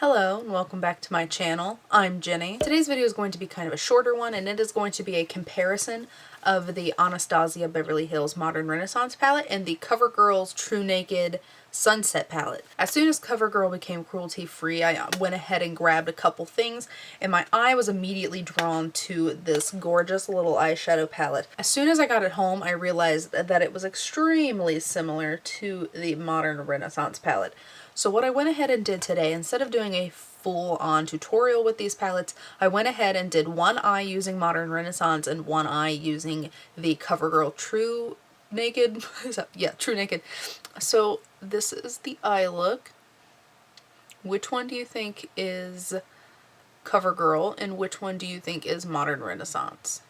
Hello and welcome back to my channel. I'm Jenny. Today's video is going to be kind of a shorter one, and it is going to be a comparison of the Anastasia Beverly Hills Modern Renaissance palette and the CoverGirl's True Naked Sunset palette. As soon as CoverGirl became cruelty free, I went ahead and grabbed a couple things, and my eye was immediately drawn to this gorgeous little eyeshadow palette. As soon as I got it home, I realized that it was extremely similar to the Modern Renaissance palette. So what I went ahead and did today, instead of doing a full-on tutorial with these palettes, I went ahead and did one eye using Modern Renaissance and one eye using the CoverGirl True Naked. Yeah, True Naked. So this is the eye look. Which one do you think is CoverGirl and which one do you think is Modern Renaissance?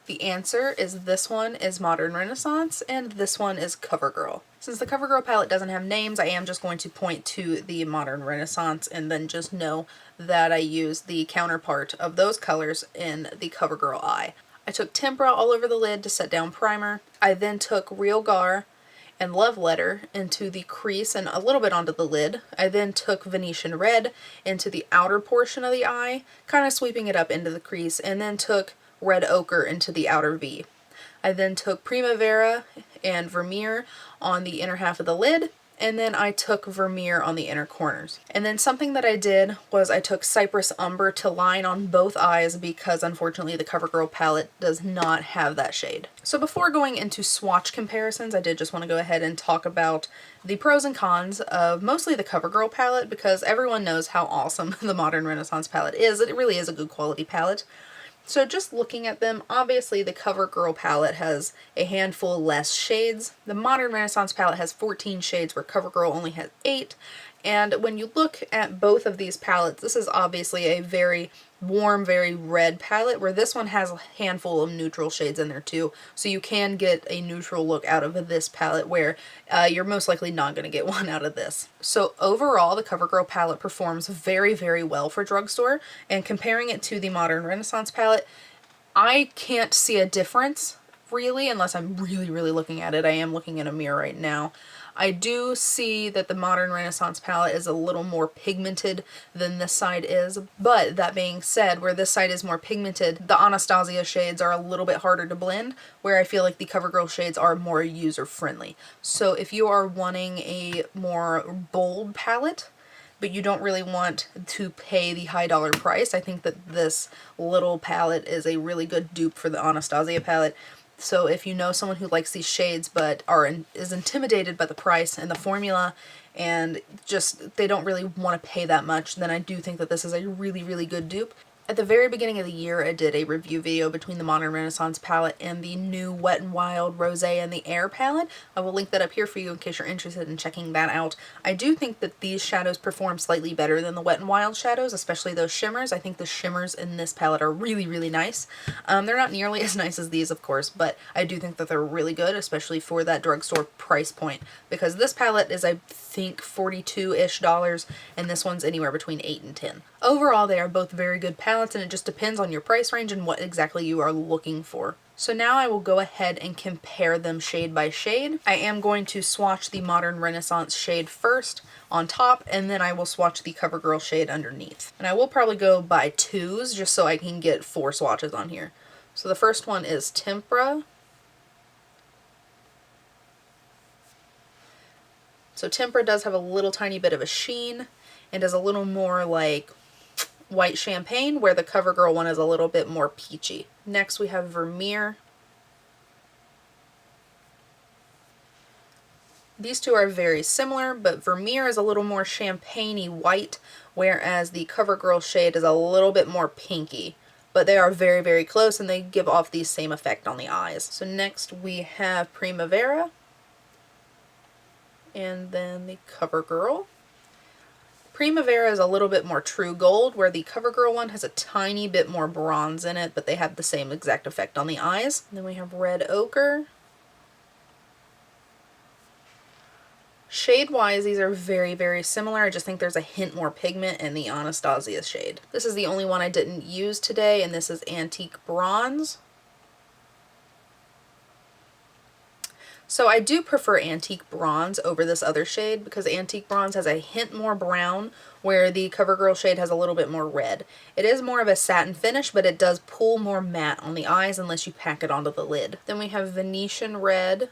The answer is this one is Modern Renaissance and this one is CoverGirl. Since the CoverGirl palette doesn't have names, I am just going to point to the Modern Renaissance and then just know that I used the counterpart of those colors in the CoverGirl eye. I took Tempera all over the lid to set down primer. I then took Real Gar and Love Letter into the crease and a little bit onto the lid. I then took Venetian Red into the outer portion of the eye, kind of sweeping it up into the crease, and then took Red Ochre into the outer V. I then took Primavera and Vermeer on the inner half of the lid, and then I took Vermeer on the inner corners. And then something that I did was I took Cypress Umber to line on both eyes because unfortunately the CoverGirl palette does not have that shade. So before going into swatch comparisons, I did just want to go ahead and talk about the pros and cons of mostly the CoverGirl palette because everyone knows how awesome the Modern Renaissance palette is. It really is a good quality palette. So just looking at them, obviously the CoverGirl palette has a handful less shades. The Modern Renaissance palette has 14 shades where CoverGirl only has 8. And when you look at both of these palettes, this is obviously a very warm, very red palette, where this one has a handful of neutral shades in there too. So you can get a neutral look out of this palette where you're most likely not going to get one out of this. So overall, the CoverGirl palette performs very, very well for drugstore. And comparing it to the Modern Renaissance palette, I can't see a difference really unless I'm really, really looking at it. I am looking in a mirror right now. I do see that the Modern Renaissance palette is a little more pigmented than this side is, but that being said, where this side is more pigmented, the Anastasia shades are a little bit harder to blend, where I feel like the CoverGirl shades are more user-friendly. So if you are wanting a more bold palette, but you don't really want to pay the high dollar price, I think that this little palette is a really good dupe for the Anastasia palette. So if you know someone who likes these shades but is intimidated by the price and the formula and just they don't really want to pay that much, then I do think that this is a really, really good dupe. At the very beginning of the year, I did a review video between the Modern Renaissance palette and the new Wet n Wild Rosé and the Air palette. I will link that up here for you in case you're interested in checking that out. I do think that these shadows perform slightly better than the Wet n Wild shadows, especially those shimmers. I think the shimmers in this palette are really, really nice. They're not nearly as nice as these, of course, but I do think that they're really good, especially for that drugstore price point, because this palette is, I think, $42-ish, and this one's anywhere between 8 and 10. Overall, they are both very good palettes, and it just depends on your price range and what exactly you are looking for. So now I will go ahead and compare them shade by shade. I am going to swatch the Modern Renaissance shade first on top, and then I will swatch the CoverGirl shade underneath. And I will probably go by twos just so I can get 4 swatches on here. So the first one is Tempera. So Tempera does have a little tiny bit of a sheen and is a little more like white champagne, where the CoverGirl one is a little bit more peachy. Next we have Vermeer. These two are very similar, but Vermeer is a little more champagne-y white, whereas the CoverGirl shade is a little bit more pinky. But they are very, very close and they give off the same effect on the eyes. So next we have Primavera. And then the CoverGirl. Primavera is a little bit more true gold, where the CoverGirl one has a tiny bit more bronze in it, but they have the same exact effect on the eyes. And then we have Red Ochre. Shade-wise, these are very, very similar. I just think there's a hint more pigment in the Anastasia shade. This is the only one I didn't use today, and this is Antique Bronze. So I do prefer Antique Bronze over this other shade because Antique Bronze has a hint more brown, where the CoverGirl shade has a little bit more red. It is more of a satin finish, but it does pull more matte on the eyes unless you pack it onto the lid. Then we have Venetian Red,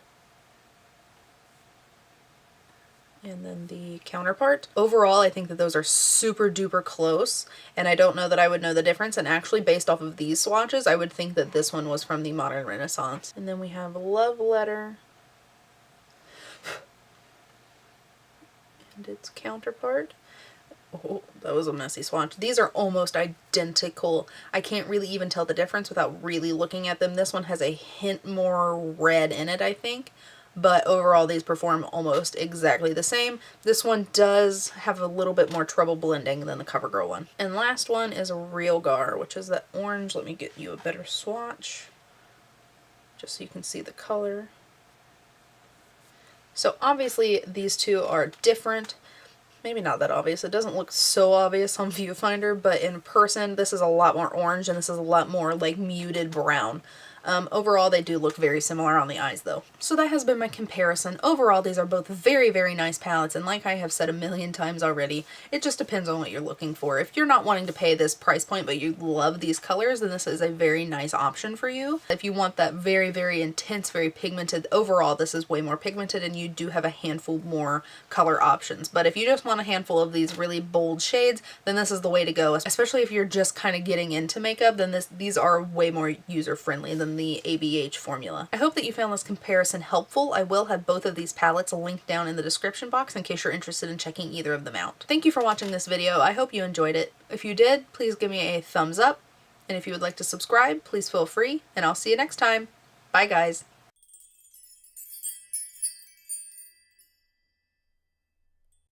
and then the counterpart. Overall, I think that those are super duper close, and I don't know that I would know the difference, and actually based off of these swatches, I would think that this one was from the Modern Renaissance. And then we have Love Letter, and its counterpart. Oh, that was a messy swatch. These are almost identical. I can't really even tell the difference without really looking at them. This one has a hint more red in it, I think, but overall these perform almost exactly the same. This one does have a little bit more trouble blending than the CoverGirl one. And last one is Real Gar, which is that orange. Let me get you a better swatch just so you can see the color. So obviously these two are different. Maybe not that obvious. It doesn't look so obvious on viewfinder, but in person this is a lot more orange and this is a lot more like muted brown. Overall they do look very similar on the eyes though. So that has been my comparison. Overall these are both very, very nice palettes, and like I have said a million times already, it just depends on what you're looking for. If you're not wanting to pay this price point but you love these colors, then this is a very nice option for you. If you want that very, very intense, very pigmented, overall this is way more pigmented and you do have a handful more color options. But if you just want a handful of these really bold shades, then this is the way to go. Especially if you're just kind of getting into makeup, then these are way more user-friendly than the ABH formula. I hope that you found this comparison helpful. I will have both of these palettes linked down in the description box in case you're interested in checking either of them out. Thank you for watching this video. I hope you enjoyed it. If you did, please give me a thumbs up, and if you would like to subscribe, please feel free, and I'll see you next time. Bye guys!